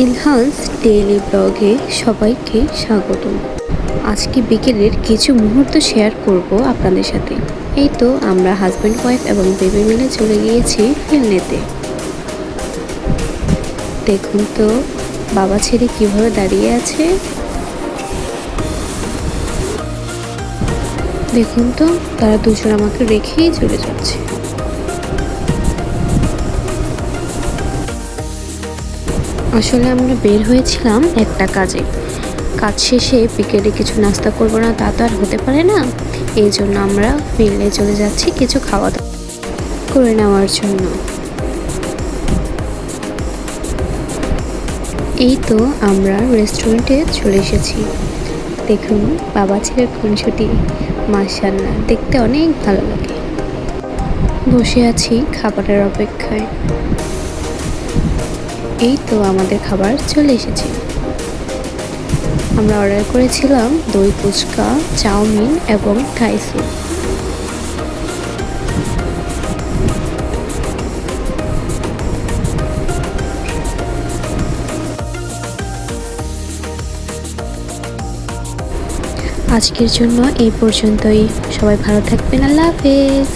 ইলহান্স daily ব্লগে সবাইকে স্বাগতম। আজকে বিকেলের কিছু মুহূর্ত শেয়ার করব আপনাদের সাথে। এই তো আমরা হাজব্যান্ড ওয়াইফ এবং বেবি মিলে চলে গিয়েছি ফিলনেতে। দেখুন তো বাবা ছেলে কিভাবে দাঁড়িয়ে আছে। দেখুন তো তারা দুজন আমাকে রেখেই চলে যাচ্ছে। আসলে আমরা বের হয়েছিলাম একটা কাজে। কাজ শেষে বিকেলে কিছু নাস্তা করবো না তা তো আর হতে পারে না। এই জন্য আমরা ফিল্ডে চলে যাচ্ছি কিছু খাওয়া দাওয়া করে নেওয়ার জন্য। এই তো আমরা রেস্টুরেন্টে চলে এসেছি। দেখুন বাবা ছেলের খুনসুটি, মাশাআল্লাহ দেখতে অনেক ভালো লাগে। বসে আছি খাবারের অপেক্ষায়। এই তো আমাদের খাবার চলে এসেছে। আমরা অর্ডার করেছিলাম দই ফুচকা, চাউমিন এবং থাই স্যুপ। আজকের জন্য এই পর্যন্তই। সবাই ভালো থাকবেন। আল্লাহ হাফেজ।